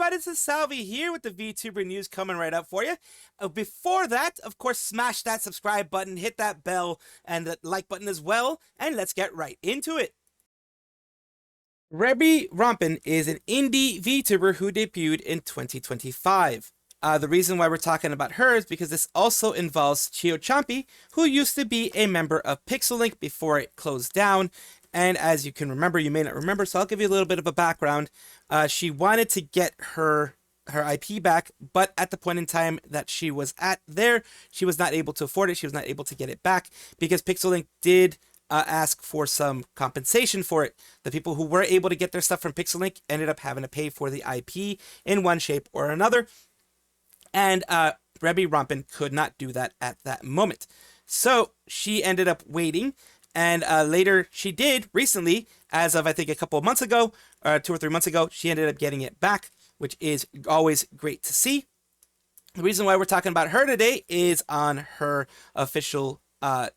everybody, this is Salvi here with the VTuber news coming right up for you. Before that, of course, smash that subscribe button, hit that bell, and the like button as well, and let's get right into it. Rebbi Rompin is an indie VTuber who debuted in 2025. The reason why we're talking about her is because this also involves Chio Chompii, who used to be a member of PixelLink before it closed down. And as you can remember, you may not remember, so I'll give you a little bit of a background. She wanted to get her IP back, but at the point in time that she was at there, she was not able to afford it. She was not able to get it back because PixelLink did ask for some compensation for it. The people who were able to get their stuff from PixelLink ended up having to pay for the IP in one shape or another. And Rebbi Rompin could not do that at that moment. So she ended up waiting. And later she did recently, as of I think a couple of months ago, 2 or 3 months ago, she ended up getting it back, which is always great to see. The reason why we're talking about her today is on her official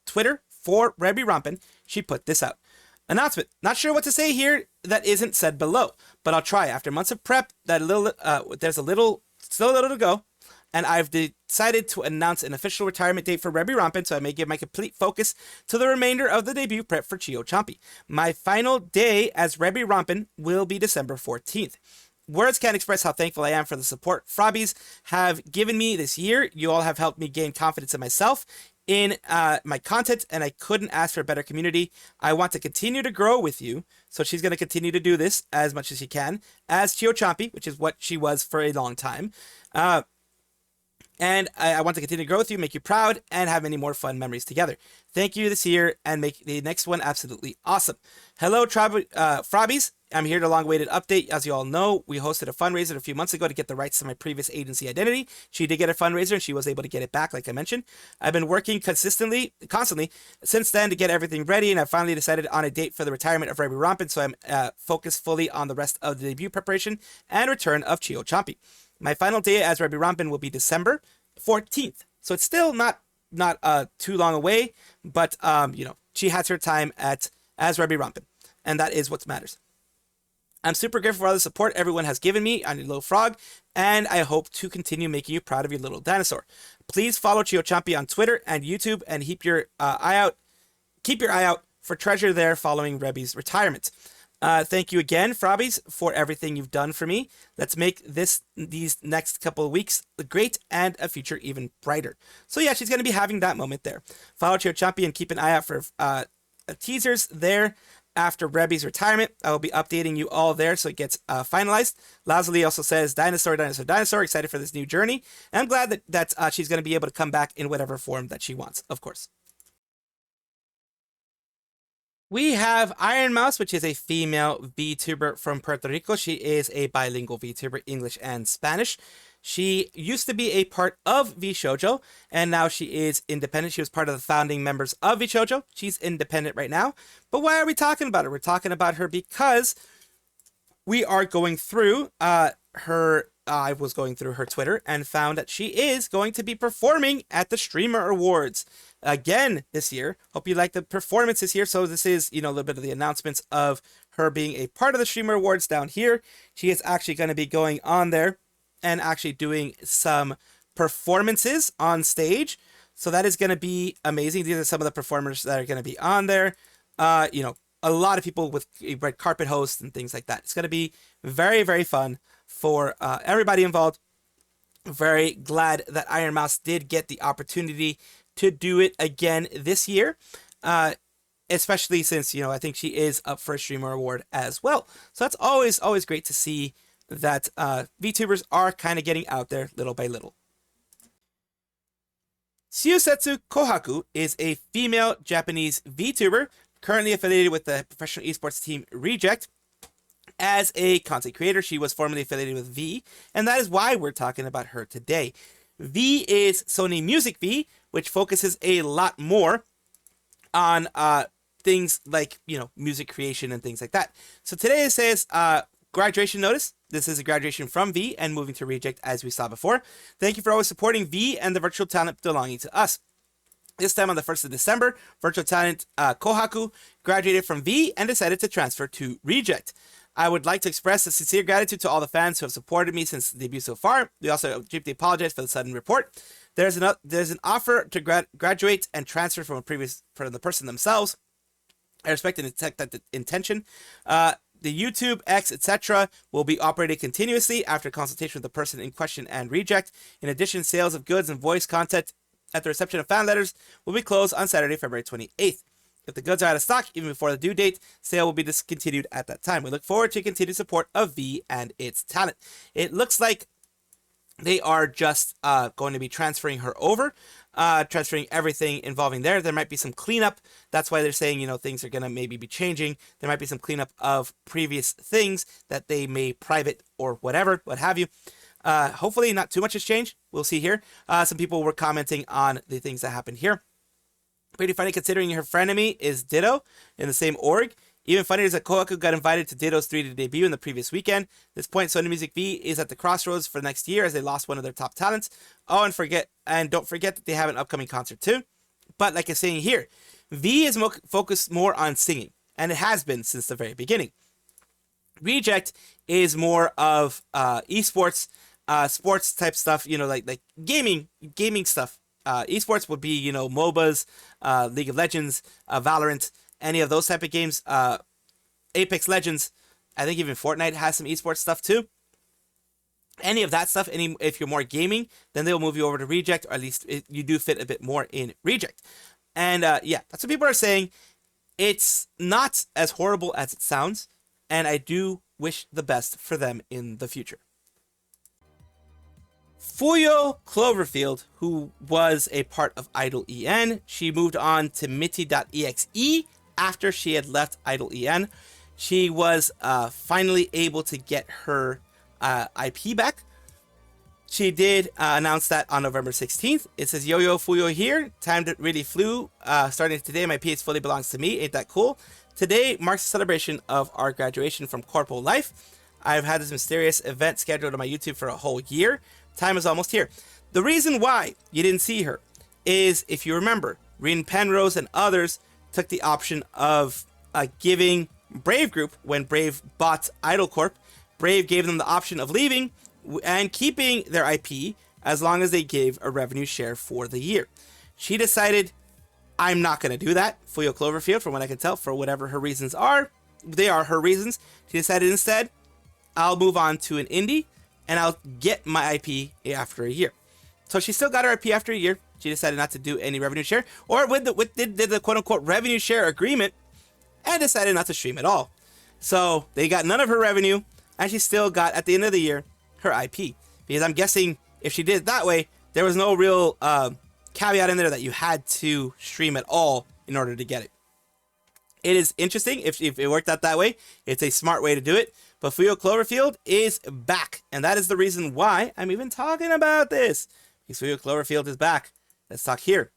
Twitter for Rebbi Rompin. She put this out. Announcement. Not sure what to say here that isn't said below, but I'll try. After months of prep, there's still a little to go. And I've decided to announce an official retirement date for Rebbi Rompin, so I may give my complete focus to the remainder of the debut prep for Chio Chompii. My final day as Rebbi Rompin will be December 14th. Words can't express how thankful I am for the support Frobbies have given me this year. You all have helped me gain confidence in myself, in my content, and I couldn't ask for a better community. I want to continue to grow with you, so she's going to continue to do this as much as she can, as Chio Chompii, which is what she was for a long time. And I want to continue to grow with you, make you proud, and have many more fun memories together. Thank you this year, and make the next one absolutely awesome. Hello, Frobbies. I'm here to a long-awaited update. As you all know, we hosted a fundraiser a few months ago to get the rights to my previous agency identity. She did get a fundraiser, and she was able to get it back, like I mentioned. I've been working constantly, since then to get everything ready, and I finally decided on a date for the retirement of Rebbi Rompin, so I'm focused fully on the rest of the debut preparation and return of Chio Chompii. My final day as Rebbi Rompin will be December 14th. So it's still not too long away, but she has her time as Rebbi Rompin, and that is what matters. I'm super grateful for all the support everyone has given me on your little frog, and I hope to continue making you proud of your little dinosaur. Please follow Chio Chompii on Twitter and YouTube, and keep your eye out for treasure there following Rebbi's retirement. Thank you again, Frobbies, for everything you've done for me. Let's make these next couple of weeks great and a future even brighter. So yeah, she's going to be having that moment there. Follow Chio Chompii and keep an eye out for teasers there after Rebbi's retirement. I will be updating you all there so it gets finalized. Lazuli also says, dinosaur, excited for this new journey. And I'm glad that she's going to be able to come back in whatever form that she wants, of course. We have Ironmouse, which is a female VTuber from Puerto Rico. She is a bilingual VTuber, English and Spanish. She used to be a part of VShojo, and now she is independent. She was part of the founding members of VShojo. She's independent right now. But why are we talking about her? We're talking about her because we are going through I was going through her Twitter and found that she is going to be performing at the Streamer Awards again this year. Hope you like the performance this year. So this is, a little bit of the announcements of her being a part of the Streamer Awards down here. She is actually going to be going on there and actually doing some performances on stage. So that is going to be amazing. These are some of the performers that are going to be on there. A lot of people with red carpet hosts and things like that. It's going to be very, very fun for everybody involved. Very glad that Ironmouse did get the opportunity to do it again this year, especially since, I think she is up for a Streamer Award as well. So that's always great to see that VTubers are kind of getting out there little by little. Tsusetsu Kohaku is a female Japanese VTuber currently affiliated with the professional esports team Reject. As a content creator, she was formerly affiliated with Vee, and that is why we're talking about her today. Vee is Sony Music Vee, which focuses a lot more on things like, music creation and things like that. So today it says graduation notice. This is a graduation from Vee and moving to Reject, as we saw before. Thank you for always supporting Vee and the virtual talent belonging to us. This time on the 1st of December, virtual talent Kohaku graduated from Vee and decided to transfer to Reject. I would like to express a sincere gratitude to all the fans who have supported me since the debut so far. We also deeply apologize for the sudden report. There's an offer to graduate and transfer from the person themselves. I respect and detect that intention. The YouTube, X, etc. will be operated continuously after consultation with the person in question and reject. In addition, sales of goods and voice content at the reception of fan letters will be closed on Saturday, February 28th. If the goods are out of stock, even before the due date, sale will be discontinued at that time. We look forward to continued support of V and its talent. It looks like they are just going to be transferring her over, transferring everything involving there. There might be some cleanup. That's why they're saying, things are going to maybe be changing. There might be some cleanup of previous things that they may private or whatever, what have you. Hopefully not too much has changed. We'll see here. Some people were commenting on the things that happened here. Pretty funny considering her frenemy is Ditto in the same org. Even funnier is that Kohaku got invited to Ditto's 3D debut in the previous weekend. At this point, Sony Music Vee is at the crossroads for next year as they lost one of their top talents. Oh, and don't forget that they have an upcoming concert too. But like I'm saying here, V is focused more on singing, and it has been since the very beginning. Reject is more of esports, sports type stuff, like gaming stuff. Esports would be, MOBAs, League of Legends, Valorant, any of those type of games. Apex Legends, I think even Fortnite has some esports stuff too. Any of that stuff, if you're more gaming, then they'll move you over to Reject, or at least you do fit a bit more in Reject. And yeah, that's what people are saying. It's not as horrible as it sounds, and I do wish the best for them in the future. Fuyo Cloverfield, who was a part of Idol EN, she moved on to Mitty.exe after she had left Idol EN. She was finally able to get her IP back. She did announce that on November 16th. It says, Yo Fuyo here. Time that really flew. Starting today, my PS fully belongs to me. Ain't that cool? Today marks the celebration of our graduation from corporal life. I've had this mysterious event scheduled on my YouTube for a whole year. Time is almost here. The reason why you didn't see her is, if you remember, Reen Penrose and others took the option of giving Brave Group, when Brave bought Idol Corp, Brave gave them the option of leaving and keeping their IP as long as they gave a revenue share for the year. She decided, I'm not going to do that. Fuyo Cloverfield, from what I can tell, for whatever her reasons are, they are her reasons. She decided instead, I'll move on to an indie and I'll get my IP after a year. So she still got her IP after a year. She decided not to do any revenue share, or did the quote-unquote revenue share agreement and decided not to stream at all. So they got none of her revenue, and she still got, at the end of the year, her IP. Because I'm guessing if she did it that way, there was no real caveat in there that you had to stream at all in order to get it. It is interesting if it worked out that way. It's a smart way to do it. But Fuyo Cloverfield is back. And that is the reason why I'm even talking about this. Because Fuyo Cloverfield is back. Let's talk here.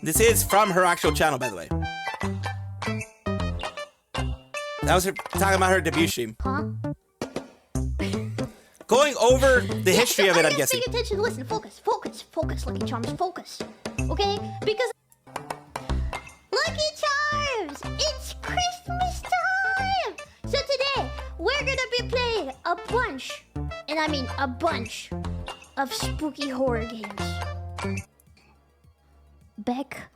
This is from her actual channel, by the way. That was her talking about her debut stream. Huh? Going over the history of it, I'm guessing. Pay attention, listen, focus, Lucky Charms, focus. Okay? Because Lucky Charms, it's Christmas time! So today, we're gonna be playing a bunch, and I mean a bunch, of spooky horror games. Back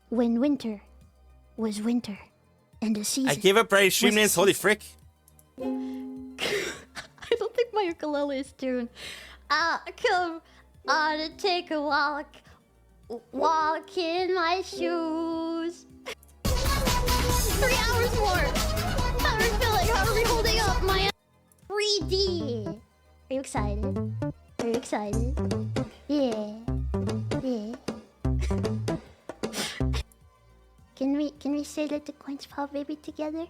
when winter was winter, and the season... I gave up right stream names, holy frick. I don't think my ukulele is tuned. Come on and take a walk in my shoes. 3 hours more. How are we feeling? How are we holding up, my 3D? Are you excited? Are you excited? Yeah. Can we say let the coins fall, baby, together?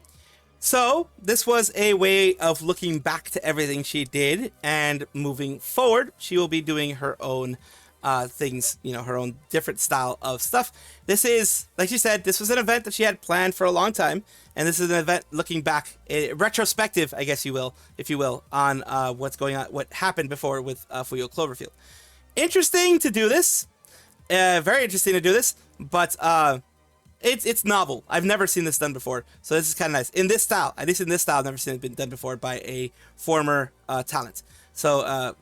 So, this was a way of looking back to everything she did, and moving forward, she will be doing her own things, her own different style of stuff. This is, like she said, this was an event that she had planned for a long time, and this is an event looking back, retrospective, I guess you will, if you will, on what's going on, what happened before with Fuyo Cloverfield. Interesting to do this, very interesting to do this, but it's novel. I've never seen this done before, so this is kind of nice in this style. At least in this style, I've never seen it been done before by a former talent. So,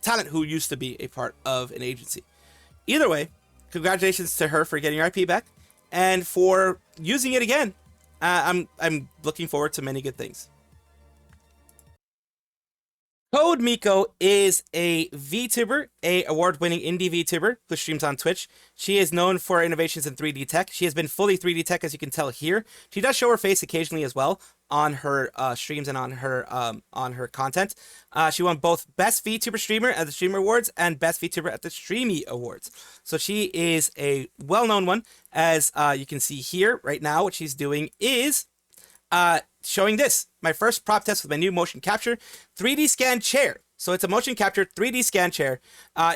talent who used to be a part of an agency. Either way, congratulations to her for getting her IP back and for using it again. I'm looking forward to many good things. Cod Miko is a VTuber, a award-winning indie VTuber who streams on Twitch. She is known for her innovations in 3D tech. She has been fully 3D tech, as you can tell here. She does show her face occasionally as well on her streams and on her content. She won both Best VTuber Streamer at the Streamer Awards and Best VTuber at the Streamy Awards. So she is a well-known one, as you can see here right now. What she's doing is showing this, my first prop test with my new motion capture 3D scan chair. So it's a motion capture 3D scan chair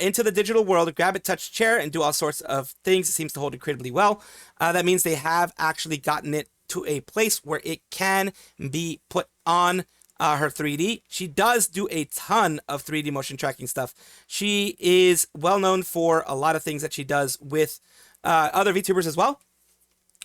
into the digital world, grab it, touch chair, and do all sorts of things. It seems to hold incredibly well. That means they have actually gotten it to a place where it can be put on her 3D. She does do a ton of 3D motion tracking stuff. She is well known for a lot of things that she does with other VTubers as well.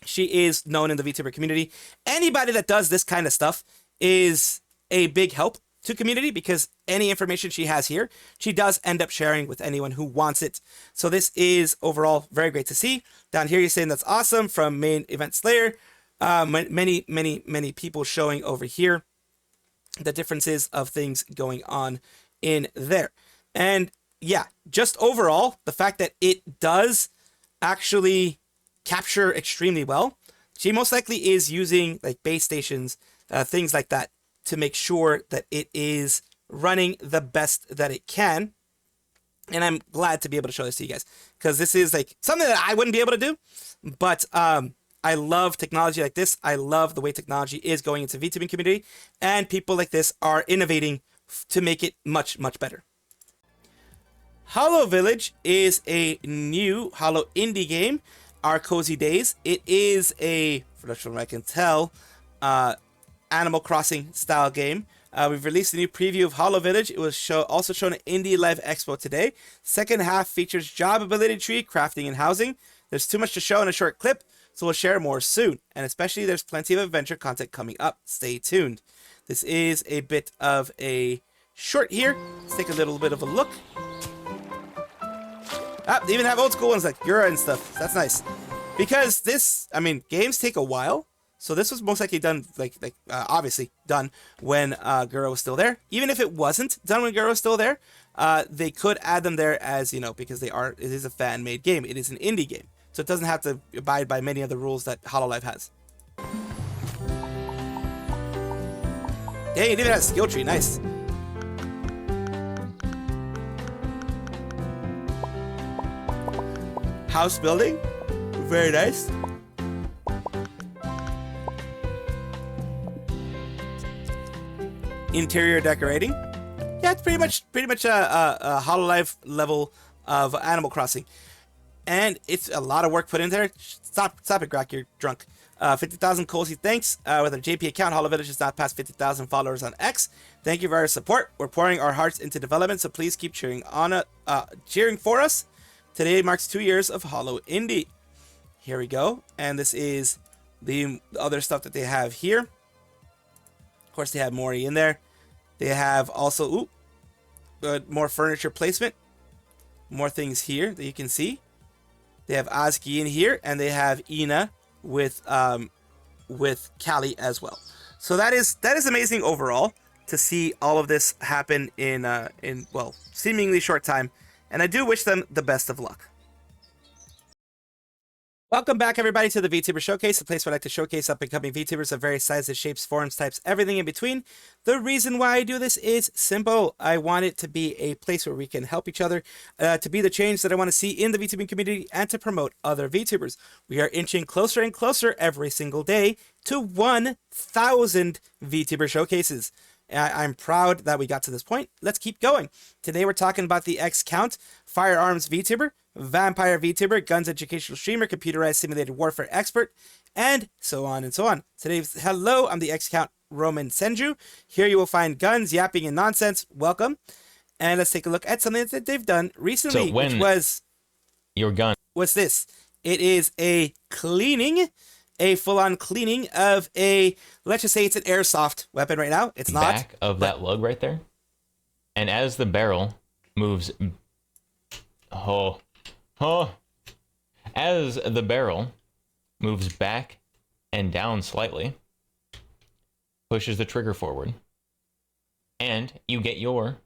She is known in the VTuber community. Anybody that does this kind of stuff is a big help to community, because any information she has here, she does end up sharing with anyone who wants it. So this is overall very great to see. Down here, you're saying that's awesome from Main Event Slayer. Many people showing over here the differences of things going on in there. And yeah, just overall, the fact that it does actually capture extremely well. She most likely is using like base stations, things like that, to make sure that it is running the best that it can. And I'm glad to be able to show this to you guys, because this is like something that I wouldn't be able to do. But I love technology like this. I love the way technology is going into VTubing community, and people like this are innovating to make it much, much better. Holo Village is a new holoIndie game. Our Cozy Days. It is a, from what I can tell, Animal Crossing style game. We've released a new preview of Holo Village. It was also shown at Indie Live Expo today. Second half features job ability tree, crafting, and housing. There's too much to show in a short clip, so we'll share more soon. And especially there's plenty of adventure content coming up. Stay tuned. This is a bit of a short here. Let's take a little bit of a look. They even have old school ones like Gura and stuff. That's nice. Because this, I mean, games take a while. So this was most likely done, obviously done when Gura was still there. Even if it wasn't done when Gura was still there, they could add them there as, because it is a fan-made game. It is an indie game. So it doesn't have to abide by many of the rules that Hololive has. Yeah, it even has a skill tree. Nice. House building, very nice. Interior decorating, yeah, it's pretty much a Hololive level of Animal Crossing, and it's a lot of work put in there. Stop it, Grak, you're drunk. 50,000 cozy thanks. With our JP account, Holo Village has not passed 50,000 followers on X. Thank you for our support. We're pouring our hearts into development, so please keep cheering for us. Today marks 2 years of holoIndie. Here we go. And this is the other stuff that they have here. Of course, they have Mori in there. They have also more furniture placement. More things here that you can see. They have Azuki in here, and they have Ina with Callie as well. So that is amazing overall to see all of this happen in seemingly short time. And I do wish them the best of luck. Welcome back, everybody, to the VTuber Showcase, the place where I like to showcase up-and-coming VTubers of various sizes, shapes, forms, types, everything in between. The reason why I do this is simple. I want it to be a place where we can help each other, to be the change that I want to see in the VTubing community, and to promote other VTubers. We are inching closer and closer every single day to 1,000 VTuber Showcases. I'm proud that we got to this point. Let's keep going. Today we're talking about the TheexCount, Firearms VTuber, Vampire VTuber, Guns Educational Streamer, Computerized Simulated Warfare Expert, and so on and so on. Today's hello, I'm the TheexCount Roman Senju. Here you will find guns, yapping, and nonsense. Welcome. And let's take a look at something that they've done recently, which was your gun. What's this? It is a cleaning, a full-on cleaning of a, let's just say it's an airsoft weapon right now. It's not. Back of that lug right there. And as the barrel moves, as the barrel moves back and down slightly, pushes the trigger forward, and you get your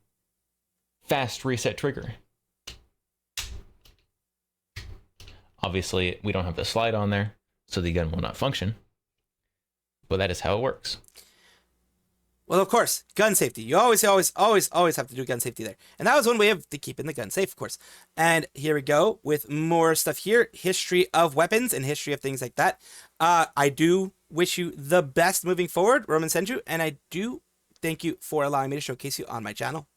fast reset trigger. Obviously, we don't have the slide on there, so the gun will not function, but that is how it works. Well, of course, gun safety. You always have to do gun safety there. And that was one way of keeping the gun safe, of course. And here we go with more stuff here. History of weapons and history of things like that. I do wish you the best moving forward, Roman Senju, and I do thank you for allowing me to showcase you on my channel.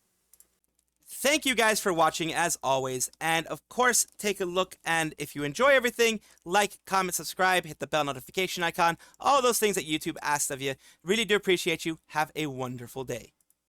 Thank you guys for watching as always, and of course take a look, and if you enjoy everything, like, comment, subscribe, hit the bell notification icon, all those things that YouTube asks of you. Really do appreciate you. Have a wonderful day.